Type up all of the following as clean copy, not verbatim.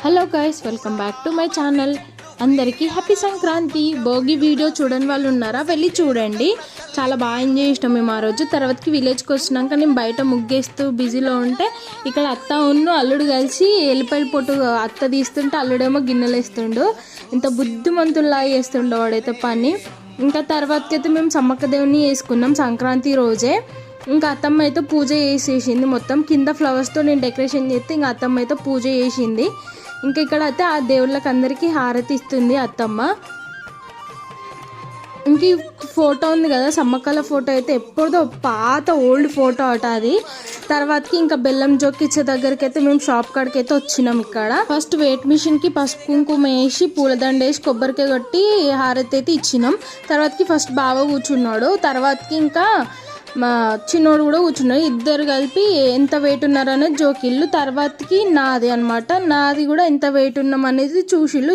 Hello guys, welcome back to my channel. అందరికీ happy Sankranti. Bhogi video చూడని వాళ్ళు ఉన్నారా? వెళ్ళి చూడండి. చాలా బాగా ఎంజాయ్ చేసినాం మేము ఆ రోజు. తర్వాతకి విలేజ్కి వచ్చినాక నేను బయట ముగ్గేస్తూ బిజీలో ఉంటే ఇక్కడ అత్త అల్లుడు కలిసి ఎల్లిపాయల పొట్టు అత్త తీస్తుంటే అల్లుడేమో గిన్నెలు వేస్తుండు. ఇంత బుద్ధిమంతుల్లా చేస్తుండో వాడైతే పని. ఇంకా తర్వాతకి అయితే మేము సమ్మక్క దేవుని వేసుకున్నాం సంక్రాంతి రోజే. ఇంకా అత్తమ్మ అయితే పూజ చేసేసింది. మొత్తం కింద ఫ్లవర్స్తో నేను డెకరేషన్ చేస్తే ఇంకా అత్తమ్మ అయితే పూజ చేసింది. ఇంకా ఇక్కడ అయితే ఆ దేవుళ్ళకి అందరికీ హారతి ఇస్తుంది అత్తమ్మ. ఇంక ఈ ఫోటో ఉంది కదా, సమ్మక్కల ఫోటో అయితే ఎప్పుడుదో పాత ఓల్డ్ ఫోటో అట అది. తర్వాతకి ఇంకా బెల్లం జోకిచ్చే దగ్గరికి అయితే మేము షాప్ కాడికి అయితే వచ్చినాం. ఇక్కడ ఫస్ట్ వెయిట్ మిషన్కి పసుపు కుంకుమ వేసి పూలదండ వేసి కొబ్బరికాయ కొట్టి హారతి అయితే ఇచ్చినాం. తర్వాతకి ఫస్ట్ బావ కూర్చున్నాడు. తర్వాతకి ఇంకా మా చిన్నోడు కూడా కూర్చున్నాడు. ఇద్దరు కలిపి ఎంత వెయిట్ ఉన్నారనేది జోకిళ్ళు. తర్వాతకి నాది అనమాట, నాది కూడా ఎంత వెయిట్ ఉన్నాం అనేది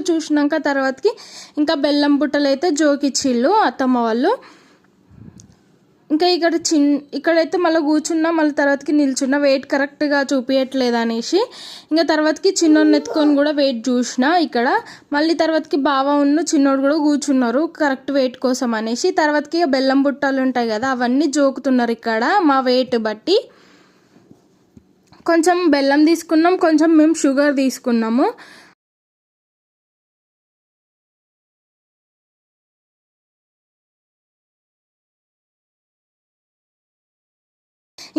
చూసినాక తర్వాతకి ఇంకా బెల్లం బుట్టలు అయితే జోకిచ్చిళ్ళు అత్తమ్మ వాళ్ళు. ఇంకా ఇక్కడైతే మళ్ళీ కూర్చున్నా, మళ్ళీ తర్వాతకి నిల్చున్నా వెయిట్ కరెక్ట్గా చూపించట్లేదు అనేసి. ఇంకా తర్వాతకి చిన్నోడిని ఎత్తుకొని కూడా వెయిట్ చూసిన ఇక్కడ. మళ్ళీ తర్వాతకి బావ చిన్నోడు కూడా కూర్చున్నారు కరెక్ట్ వెయిట్ కోసం అనేసి. తర్వాతకి బెల్లం బుట్టలు ఉంటాయి కదా, అవన్నీ జోకుతున్నారు ఇక్కడ మా వెయిట్ బట్టి. కొంచెం బెల్లం తీసుకున్నాం, కొంచెం మేము షుగర్ తీసుకున్నాము.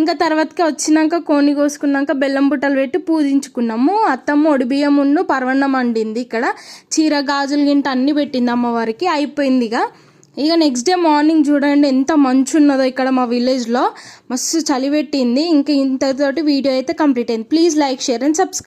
ఇంకా తర్వాతకి వచ్చినాక కోని కోసుకున్నాక బెల్లం బుట్టలు పెట్టి పూజించుకున్నాము. అత్తమ్మ ఒడిబియ్యమును పరవన్నం వండింది. ఇక్కడ చీర గాజులు గింట అన్నీ పెట్టింది అమ్మవారికి. అయిపోయింది ఇక నెక్స్ట్ డే మార్నింగ్ చూడండి ఎంత మంచు ఉన్నదో ఇక్కడ మా విలేజ్లో. మస్తు చలి పెట్టింది. ఇంకా ఇంతతోటి వీడియో అయితే కంప్లీట్ అయింది. Please like, share and subscribe.